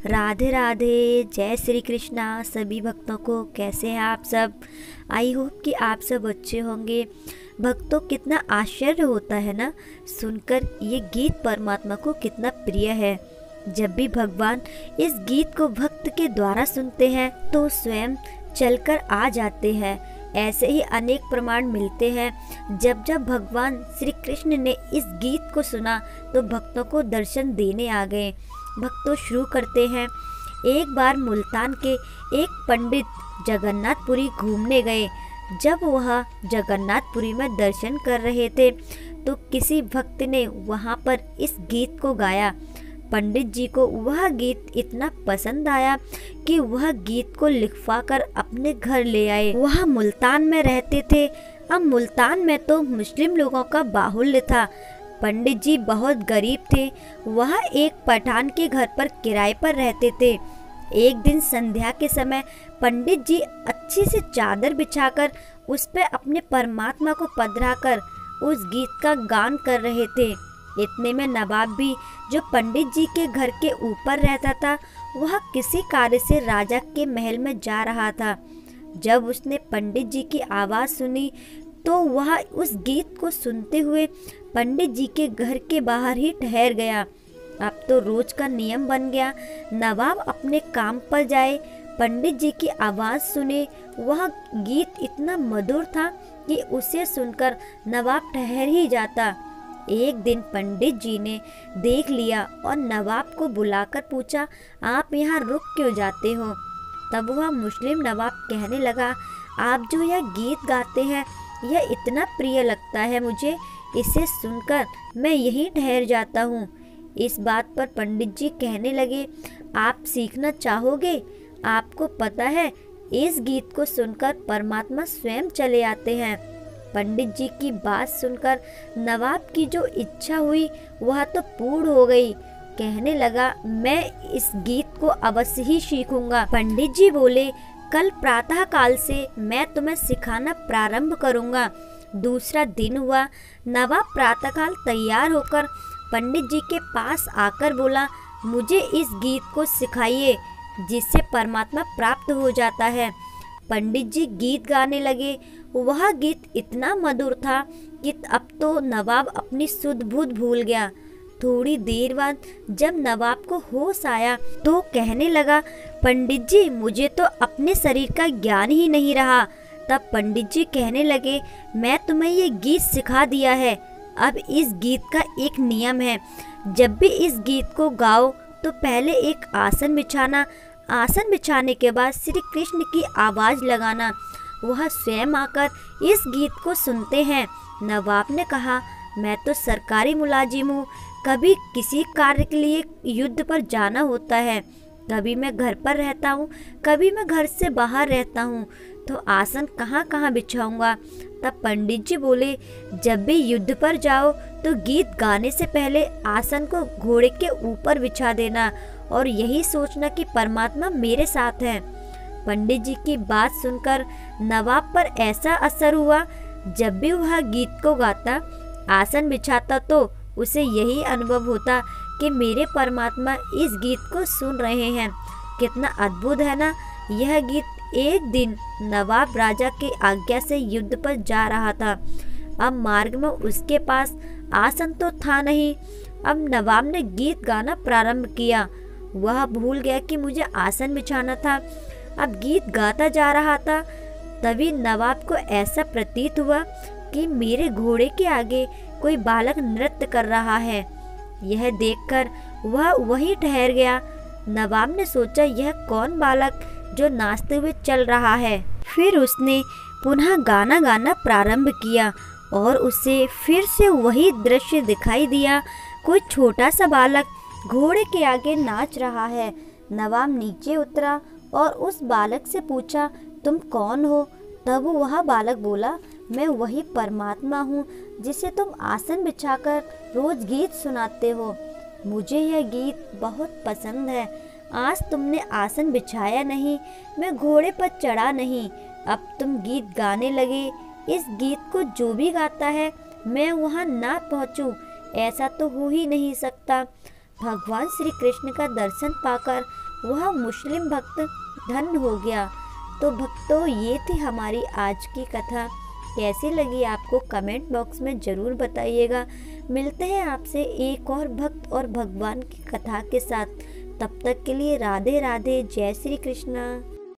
राधे राधे, जय श्री कृष्णा सभी भक्तों को। कैसे हैं आप सब? आई होप कि आप सब अच्छे होंगे। भक्तों, कितना आश्चर्य होता है ना सुनकर ये गीत परमात्मा को कितना प्रिय है। जब भी भगवान इस गीत को भक्त के द्वारा सुनते हैं तो स्वयं चलकर आ जाते हैं। ऐसे ही अनेक प्रमाण मिलते हैं। जब जब भगवान श्री कृष्ण ने इस गीत को सुना तो भक्तों को दर्शन देने आ गए। भक्तों, शुरू करते हैं। एक बार मुल्तान के एक पंडित जगन्नाथपुरी घूमने गए। जब वह जगन्नाथपुरी में दर्शन कर रहे थे तो किसी भक्त ने वहां पर इस गीत को गाया। पंडित जी को वह गीत इतना पसंद आया कि वह गीत को लिखवा कर अपने घर ले आए। वह मुल्तान में रहते थे। अब मुल्तान में तो मुस्लिम लोगों का बाहुल्य था। पंडित जी बहुत गरीब थे। वह एक पठान के घर पर किराए पर रहते थे। एक दिन संध्या के समय पंडित जी अच्छी सी चादर बिछाकर उस पर अपने परमात्मा को पधराकर उस गीत का गान कर रहे थे। इतने में नवाब भी, जो पंडित जी के घर के ऊपर रहता था, वह किसी कार्य से राजा के महल में जा रहा था। जब उसने पंडित जी की आवाज़ सुनी तो वह उस गीत को सुनते हुए पंडित जी के घर के बाहर ही ठहर गया। अब तो रोज का नियम बन गया, नवाब अपने काम पर जाए, पंडित जी की आवाज़ सुने। वह गीत इतना मधुर था कि उसे सुनकर नवाब ठहर ही जाता। एक दिन पंडित जी ने देख लिया और नवाब को बुलाकर पूछा, आप यहाँ रुक क्यों जाते हो? तब वह मुस्लिम नवाब कहने लगा, आप जो यह गीत गाते हैं यह इतना प्रिय लगता है मुझे, इसे सुनकर मैं यहीं ठहर जाता हूँ। इस बात पर पंडित जी कहने लगे, आप सीखना चाहोगे? आपको पता है इस गीत को सुनकर परमात्मा स्वयं चले आते हैं। पंडित जी की बात सुनकर नवाब की जो इच्छा हुई वह तो पूर्ण हो गई। कहने लगा, मैं इस गीत को अवश्य ही सीखूंगा। पंडित जी बोले, कल प्रातः काल से मैं तुम्हें सिखाना प्रारंभ करूंगा। दूसरा दिन हुआ। नवाब प्रातःकाल तैयार होकर पंडित जी के पास आकर बोला, मुझे इस गीत को सिखाइए जिससे परमात्मा प्राप्त हो जाता है। पंडित जी गीत गाने लगे। वह गीत इतना मधुर था कि अब तो नवाब अपनी सुध बुध भूल गया। थोड़ी देर बाद जब नवाब को होश आया तो कहने लगा, पंडित जी मुझे तो अपने शरीर का ज्ञान ही नहीं रहा। तब पंडित जी कहने लगे, मैं तुम्हें ये गीत सिखा दिया है। अब इस गीत का एक नियम है, जब भी इस गीत को गाओ तो पहले एक आसन बिछाना। आसन बिछाने के बाद श्री कृष्ण की आवाज़ लगाना। वह स्वयं आकर इस गीत को सुनते हैं। नवाब ने कहा, मैं तो सरकारी मुलाजिम हूँ, कभी किसी कार्य के लिए युद्ध पर जाना होता है, कभी मैं घर पर रहता हूँ, कभी मैं घर से बाहर रहता हूँ, तो आसन कहाँ कहाँ बिछाऊंगा? तब पंडित जी बोले, जब भी युद्ध पर जाओ तो गीत गाने से पहले आसन को घोड़े के ऊपर बिछा देना और यही सोचना कि परमात्मा मेरे साथ है। पंडित जी की बात सुनकर नवाब पर ऐसा असर हुआ, जब भी वह गीत को गाता, आसन बिछाता तो उसे यही अनुभव होता कि मेरे परमात्मा इस गीत को सुन रहे हैं। कितना अद्भुत है ना यह गीत। एक दिन नवाब राजा की आज्ञा से युद्ध पर जा रहा था। अब मार्ग में उसके पास आसन तो था नहीं। अब नवाब ने गीत गाना प्रारंभ किया। वह भूल गया कि मुझे आसन बिछाना था। अब गीत गाता जा रहा था, तभी नवाब को ऐसा प्रतीत हुआ कि मेरे घोड़े के आगे कोई बालक नृत्य कर रहा है। यह देखकर वह वहीं ठहर गया। नवाब ने सोचा, यह कौन बालक जो नाचते हुए चल रहा है? फिर उसने पुनः गाना गाना प्रारंभ किया और उसे फिर से वही दृश्य दिखाई दिया। कोई छोटा सा बालक घोड़े के आगे नाच रहा है। नवाब नीचे उतरा और उस बालक से पूछा, तुम कौन हो? तब वह बालक बोला, मैं वही परमात्मा हूँ जिसे तुम आसन बिछाकर रोज गीत सुनाते हो। मुझे यह गीत बहुत पसंद है। आज तुमने आसन बिछाया नहीं, मैं घोड़े पर चढ़ा नहीं, अब तुम गीत गाने लगे। इस गीत को जो भी गाता है मैं वहाँ ना पहुँचूँ, ऐसा तो हो ही नहीं सकता। भगवान श्री कृष्ण का दर्शन पाकर वह मुस्लिम भक्त धन्य हो गया। तो भक्तों, ये थी हमारी आज की कथा। कैसी लगी आपको कमेंट बॉक्स में ज़रूर बताइएगा। मिलते हैं आपसे एक और भक्त और भगवान की कथा के साथ। तब तक के लिए राधे राधे, जय श्री कृष्णा।